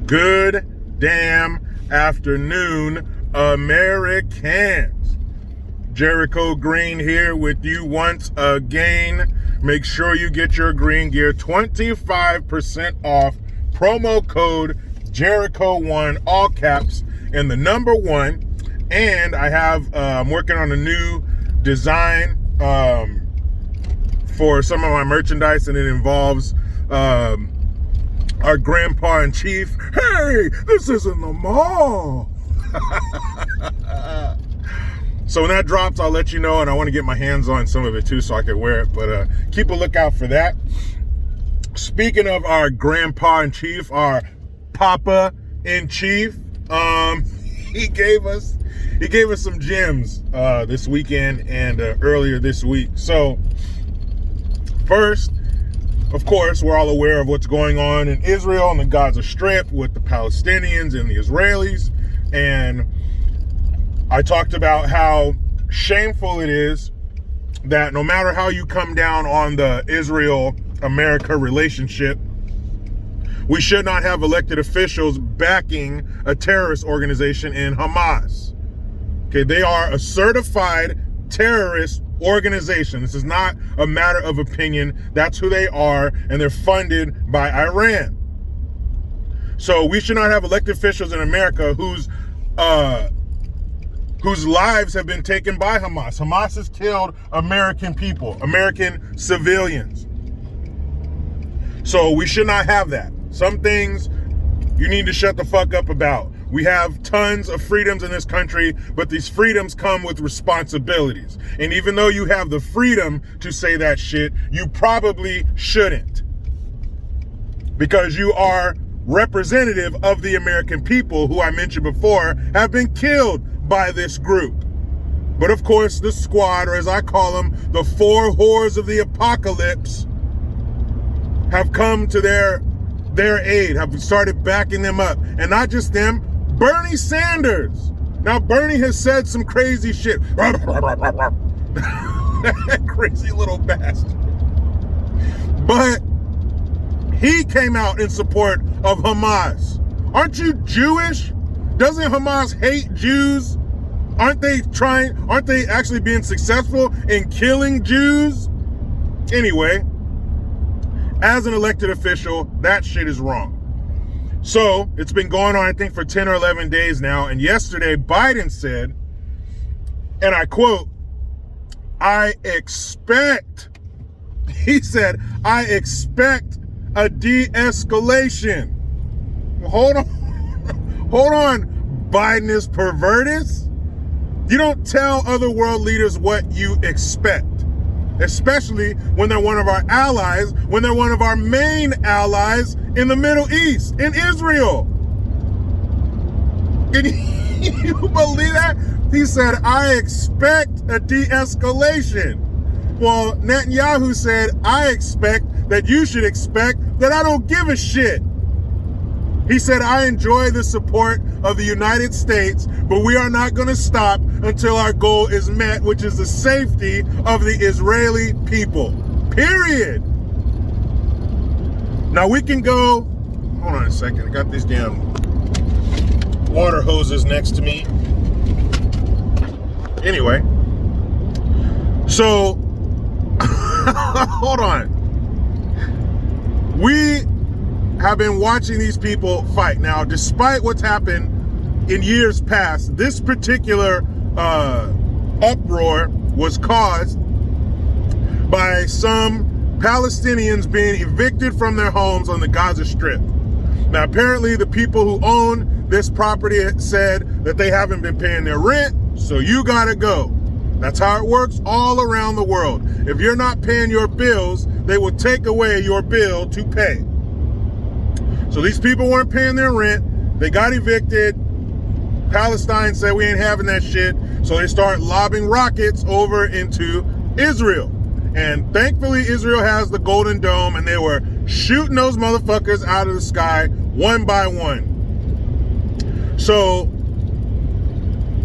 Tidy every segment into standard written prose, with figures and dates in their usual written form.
Good damn afternoon, Americans. Jericho Green here with you once again. Make sure you get your green gear 25% off. Promo code Jericho1, all caps, and the number 1. And I have, I'm working on a new design for some of my merchandise, and it involves our grandpa in chief. Hey, this isn't the mall. So when that drops, I'll let you know, and I want to get my hands on some of it too so I can wear it, but keep a lookout for that. Speaking of our grandpa in chief, our papa in chief, he gave us some gems this weekend and earlier this week. So first, of course, we're all aware of what's going on in Israel and the Gaza Strip with the Palestinians and the Israelis. And I talked about how shameful it is that no matter how you come down on the Israel-America relationship, we should not have elected officials backing a terrorist organization in Hamas. Okay, they are a certified terrorist organization. This is not a matter of opinion. That's who they are, and they're funded by Iran. So we should not have elected officials in America whose lives have been taken by Hamas. Hamas has killed American people, American civilians. So we should not have that. Some things you need to shut the fuck up about. We have tons of freedoms in this country, but these freedoms come with responsibilities. And even though you have the freedom to say that shit, you probably shouldn't. Because you are representative of the American people who I mentioned before have been killed by this group. But of course, the squad, or as I call them, the 4 whores of the apocalypse, have come to their aid, have started backing them up. And not just them, Bernie Sanders. Now, Bernie has said some crazy shit. Crazy little bastard. But he came out in support of Hamas. Aren't you Jewish? Doesn't Hamas hate Jews? Aren't they actually being successful in killing Jews? Anyway, as an elected official, that shit is wrong. So it's been going on, I think, for 10 or 11 days now. And yesterday, Biden said, and I quote, he said, I expect a de-escalation. Hold on, Bidenis Pervertis. You don't tell other world leaders what you expect, especially when they're one of our allies, when they're one of our main allies in the Middle East, in Israel. Can you believe that? He said, I expect a de-escalation. Well, Netanyahu said, I expect that you should expect that I don't give a shit. He said, I enjoy the support of the United States, but we are not going to stop until our goal is met, which is the safety of the Israeli people. Period. Now we can go, hold on a second, I got these damn water hoses next to me. Anyway, so, hold on. We have been watching these people fight. Now, despite what's happened in years past, this particular uproar was caused by some Palestinians being evicted from their homes on the Gaza Strip. Now, apparently the people who own this property said that they haven't been paying their rent, so you gotta go. That's how it works all around the world. If you're not paying your bills, they will take away your bill to pay. So these people weren't paying their rent. They got evicted. Palestine said we ain't having that shit. So they start lobbing rockets over into Israel. And thankfully, Israel has the Golden Dome, and they were shooting those motherfuckers out of the sky one by one. So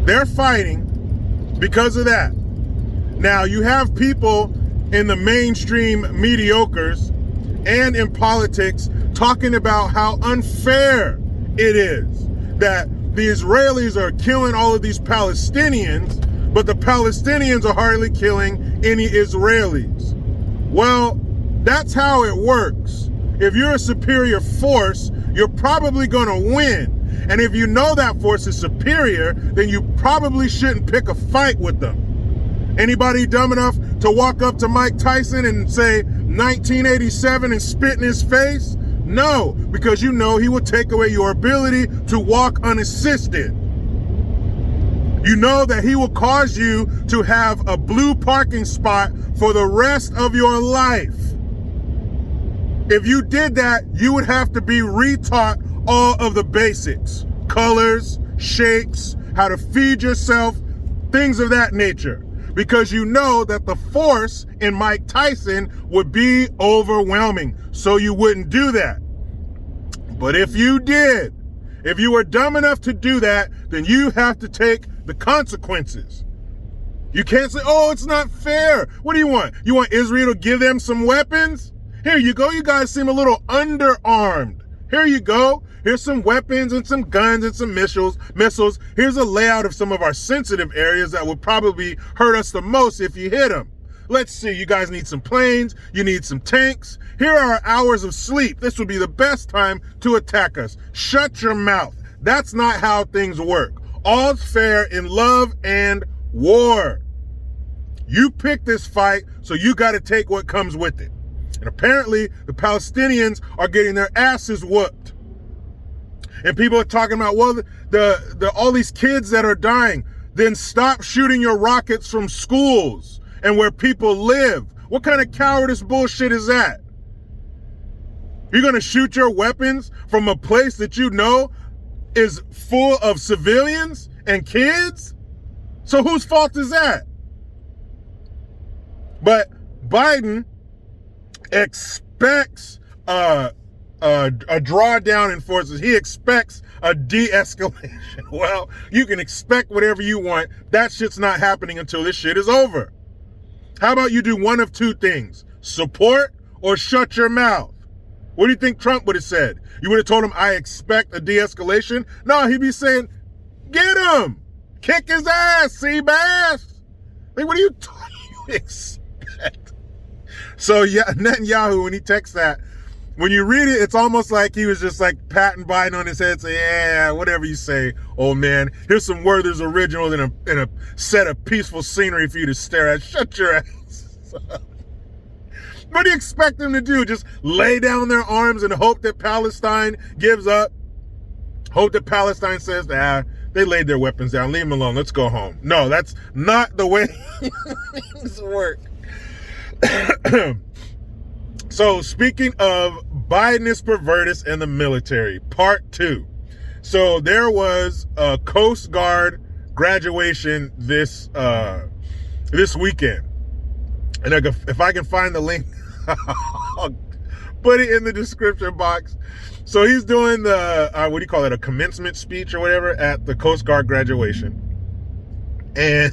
they're fighting because of that. Now, you have people in the mainstream mediocres and in politics talking about how unfair it is. That the Israelis are killing all of these Palestinians, but the Palestinians are hardly killing any Israelis. Well, that's how it works. If you're a superior force, you're probably going to win. And if you know that force is superior, then you probably shouldn't pick a fight with them. Anybody dumb enough to walk up to Mike Tyson and say 1987 and spit in his face? No, because you know he will take away your ability to walk unassisted. You know that he will cause you to have a blue parking spot for the rest of your life. If you did that, you would have to be retaught all of the basics, colors, shapes, how to feed yourself, things of that nature. Because you know that the force in Mike Tyson would be overwhelming, so you wouldn't do that. But if you did, if you were dumb enough to do that, then you have to take the consequences. You can't say, oh, it's not fair. What do you want? You want Israel to give them some weapons? Here you go. You guys seem a little underarmed. Here you go. Here's some weapons and some guns and some missiles. Here's a layout of some of our sensitive areas that would probably hurt us the most if you hit them. Let's see, you guys need some planes. You need some tanks. Here are hours of sleep. This would be the best time to attack us. Shut your mouth. That's not how things work. All's fair in love and war. You picked this fight, so you got to take what comes with it. And apparently, the Palestinians are getting their asses whooped. And people are talking about, well, all these kids that are dying, then stop shooting your rockets from schools and where people live. What kind of cowardice bullshit is that? You're going to shoot your weapons from a place that you know is full of civilians and kids? So whose fault is that? But Biden expects a drawdown in forces. He expects a de-escalation. Well, you can expect whatever you want. That shit's not happening until this shit is over. How about you do one of two things? Support or shut your mouth? What do you think Trump would have said? You would have told him, I expect a de-escalation? No, he'd be saying, get him! Kick his ass, Seabass! Like, what do you expect? So, yeah, Netanyahu, when he texts that, when you read it, it's almost like he was just like patting Biden on his head, saying, yeah, whatever you say, old man. Here's some Werther's Original and a set of peaceful scenery for you to stare at. Shut your ass up. What do you expect them to do? Just lay down their arms and hope that Palestine gives up? Hope that Palestine says, they laid their weapons down. Leave them alone. Let's go home. No, that's not the way things work. So speaking of Bidenis Pervertis and the military, part 2. So there was a Coast Guard graduation this weekend. And if I can find the link, I'll put it in the description box. So he's doing the, what do you call it, a commencement speech or whatever at the Coast Guard graduation. And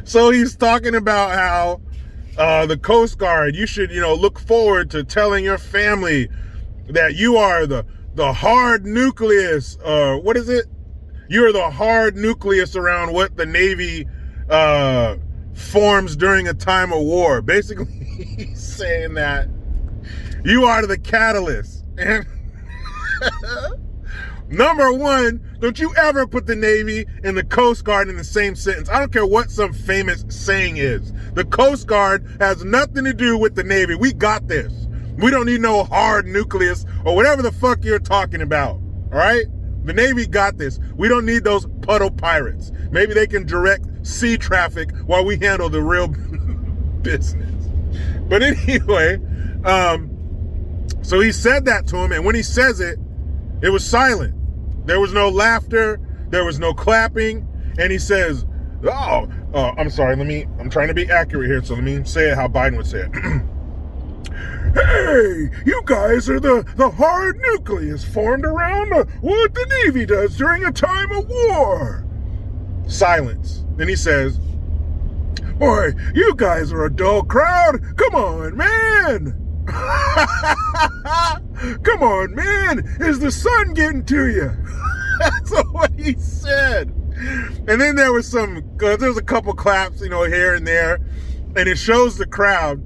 so he's talking about how the Coast Guard, you should, look forward to telling your family that you are the hard nucleus, what is it? You're the hard nucleus around what the Navy forms during a time of war. Basically, he's saying that you are the catalyst. And number one, don't you ever put the Navy and the Coast Guard in the same sentence. I don't care what some famous saying is. The Coast Guard has nothing to do with the Navy. We got this. We don't need no hard nucleus or whatever the fuck you're talking about. All right? The Navy got this. We don't need those puddle pirates. Maybe they can direct sea traffic while we handle the real business. But anyway, so he said that to him, and when he says it, it was silent. There was no laughter. There was no clapping. And he says, I'm sorry, I'm trying to be accurate here, so let me say it how Biden would say it. Hey, you guys are the hard nucleus formed around what the Navy does during a time of war. Silence. Then he says, boy, you guys are a dull crowd. Come on, man. Come on, man. Is the sun getting to you? That's what he said. And then there was a couple claps, here and there. And it shows the crowd.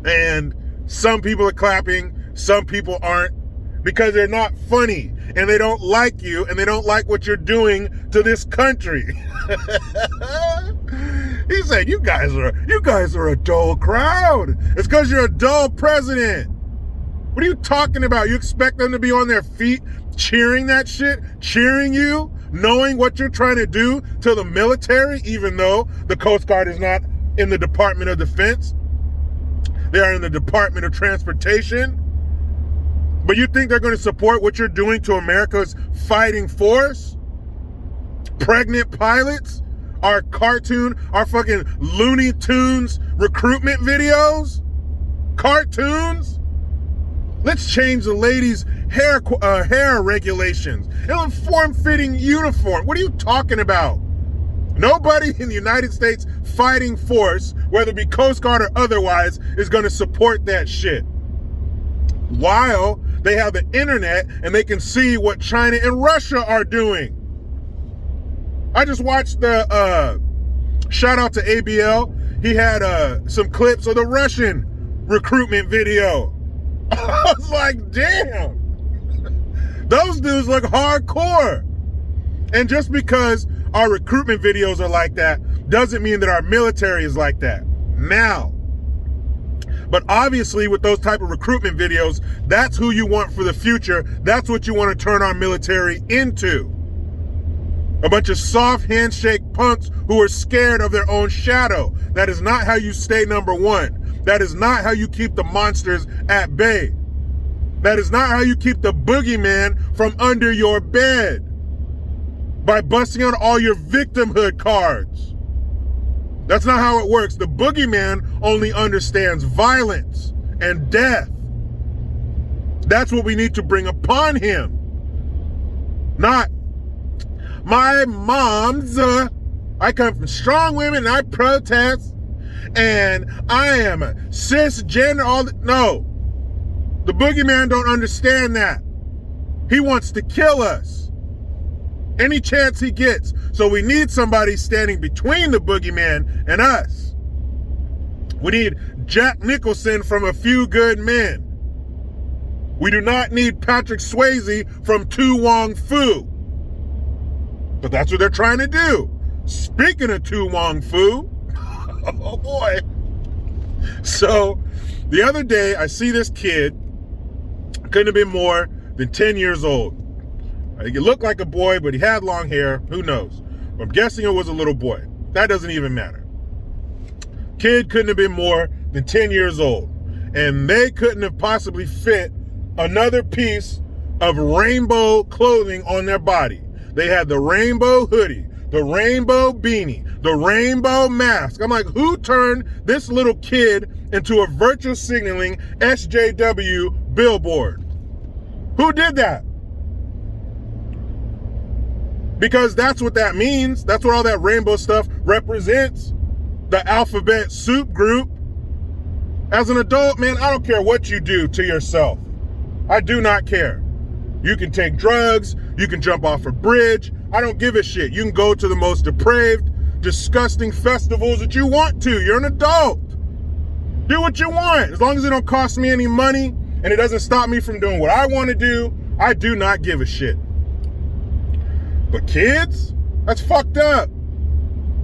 And some people are clapping. Some people aren't. Because they're not funny. And they don't like you. And they don't like what you're doing to this country. He said, you guys are a dull crowd. It's because you're a dull president. What are you talking about? You expect them to be on their feet cheering that shit? Cheering you? Knowing what you're trying to do to the military, even though the Coast Guard is not in the Department of Defense. They are in the Department of Transportation. But you think they're going to support what you're doing to America's fighting force? Pregnant pilots? Our fucking Looney Tunes recruitment videos? Cartoons? Let's change the ladies' hair regulations. And form-fitting uniform. What are you talking about? Nobody in the United States fighting force, whether it be Coast Guard or otherwise, is going to support that shit. While they have the internet and they can see what China and Russia are doing. I just watched the shout out to ABL. He had some clips of the Russian recruitment video. I was like, damn, those dudes look hardcore. And just because our recruitment videos are like that doesn't mean that our military is like that now. But obviously with those type of recruitment videos, that's who you want for the future. That's what you want to turn our military into. A bunch of soft handshake punks who are scared of their own shadow. That is not how you stay number one. That is not how you keep the monsters at bay. That is not how you keep the boogeyman from under your bed. By busting out all your victimhood cards. That's not how it works. The boogeyman only understands violence and death. That's what we need to bring upon him. Not my mom's, I come from strong women and I protest and I am a cisgender. No, the boogeyman don't understand that. He wants to kill us any chance he gets. So we need somebody standing between the boogeyman and us. We need Jack Nicholson from A Few Good Men. We do not need Patrick Swayze from Tu Wong Fu. But that's what they're trying to do. Speaking of Tu Wong Fu, oh boy. So the other day I see this kid, couldn't have been more than 10 years old. He looked like a boy, but he had long hair. Who knows? I'm guessing it was a little boy. That doesn't even matter. Kid couldn't have been more than 10 years old. And they couldn't have possibly fit another piece of rainbow clothing on their body. They had the rainbow hoodie, the rainbow beanie, the rainbow mask. I'm like, who turned this little kid into a virtue signaling SJW billboard? Who did that? Because that's what that means. That's what all that rainbow stuff represents. The alphabet soup group. As an adult, man, I don't care what you do to yourself. I do not care. You can take drugs. You can jump off a bridge. I don't give a shit. You can go to the most depraved, disgusting festivals that you want to. You're an adult. Do what you want. As long as it don't cost me any money and it doesn't stop me from doing what I want to do, I do not give a shit. But kids, that's fucked up.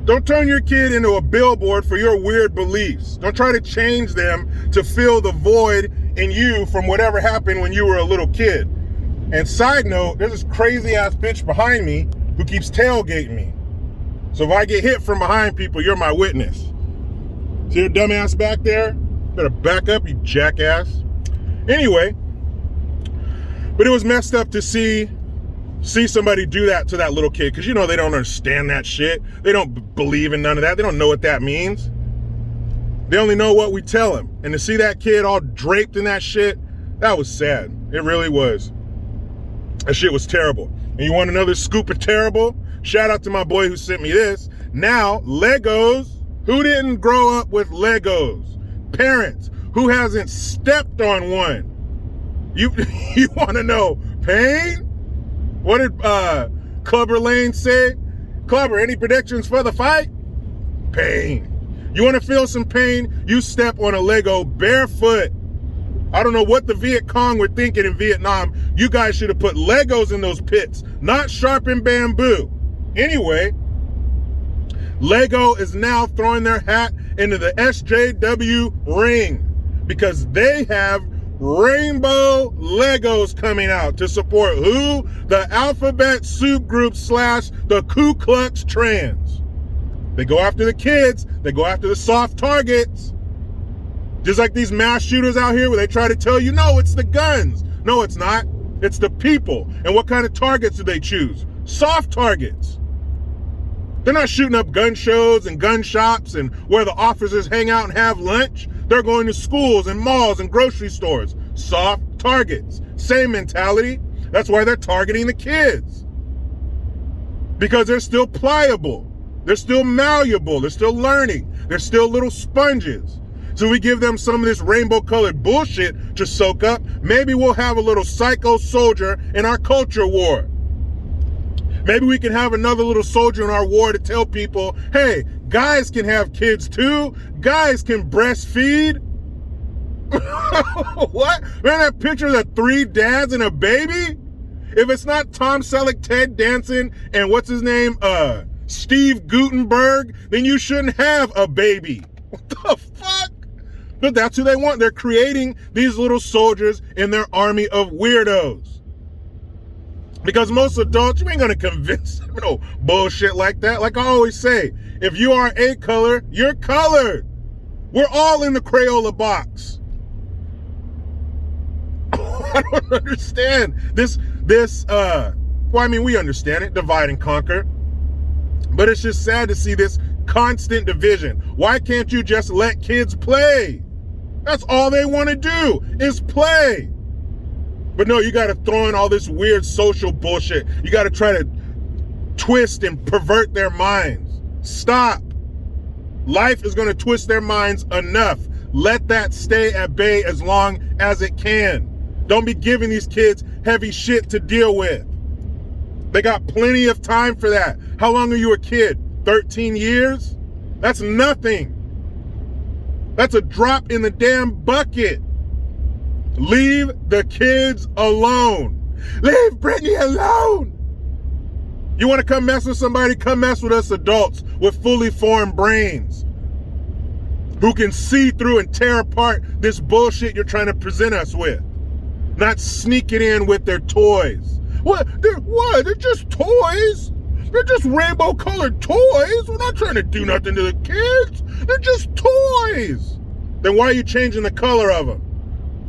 Don't turn your kid into a billboard for your weird beliefs. Don't try to change them to fill the void in you from whatever happened when you were a little kid. And side note, there's this crazy ass bitch behind me who keeps tailgating me. So if I get hit from behind people, you're my witness. See your dumbass back there? Better back up, you jackass. Anyway, but it was messed up to see somebody do that to that little kid, because they don't understand that shit. They don't believe in none of that. They don't know what that means. They only know what we tell them. And to see that kid all draped in that shit, that was sad. It really was. That shit was terrible. And you want another scoop of terrible? Shout out to my boy who sent me this. Now, Legos. Who didn't grow up with Legos? Parents. Who hasn't stepped on one? You want to know pain? What did Clubber Lane say? Clubber, any predictions for the fight? Pain. You want to feel some pain? You step on a Lego barefoot. I don't know what the Viet Cong were thinking in Vietnam. You guys should have put Legos in those pits, not sharpened bamboo. Anyway, Lego is now throwing their hat into the SJW ring because they have rainbow Legos coming out to support who? The Alphabet Soup Group / the Ku Klux Trans. They go after the kids. They go after the soft targets. Just like these mass shooters out here where they try to tell you, no, it's the guns. No, it's not. It's the people. And what kind of targets do they choose? Soft targets. They're not shooting up gun shows and gun shops and where the officers hang out and have lunch. They're going to schools and malls and grocery stores. Soft targets. Same mentality. That's why they're targeting the kids. Because they're still pliable. They're still malleable. They're still learning. They're still little sponges. So we give them some of this rainbow colored bullshit to soak up. Maybe we'll have a little psycho soldier in our culture war. Maybe we can have another little soldier in our war to tell people, hey, guys can have kids too. Guys can breastfeed. What? Man, that picture of the 3 dads and a baby? If it's not Tom Selleck, Ted Danson, and what's his name? Steve Guttenberg, then you shouldn't have a baby. What the fuck? But that's who they want. They're creating these little soldiers in their army of weirdos. Because most adults, you ain't gonna convince them, no bullshit like that. Like I always say, if you are a color, you're colored. We're all in the Crayola box. I don't understand this, well, I mean, we understand it, divide and conquer. But it's just sad to see this constant division. Why can't you just let kids play? That's all they want to do is play. But no, you got to throw in all this weird social bullshit. You got to try to twist and pervert their minds. Stop. Life is going to twist their minds enough. Let that stay at bay as long as it can. Don't be giving these kids heavy shit to deal with. They got plenty of time for that. How long are you a kid? 13 years? That's nothing. That's a drop in the damn bucket. Leave the kids alone. Leave Brittany alone. You want to come mess with somebody? Come mess with us adults with fully formed brains who can see through and tear apart this bullshit you're trying to present us with. Not sneak it in with their toys. What? They're just toys. They're just rainbow colored toys. We're not trying to do nothing to the kids. They're just toys. Then why are you changing the color of them?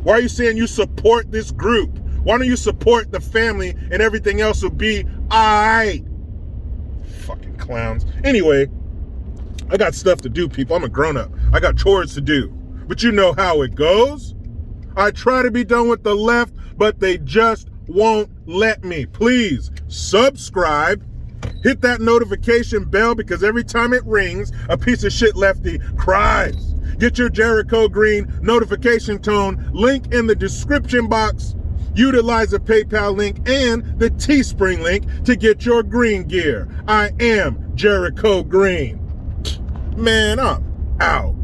Why are you saying you support this group? Why don't you support the family and everything else will be alright? Fucking clowns. Anyway, I got stuff to do, people. I'm a grown-up. I got chores to do. But you know how it goes. I try to be done with the left, but they just won't let me. Please subscribe. Hit that notification bell because every time it rings, a piece of shit lefty cries. Get your Jericho Green notification tone link in the description box. Utilize the PayPal link and the Teespring link to get your green gear. I am Jericho Green. Man, I'm out.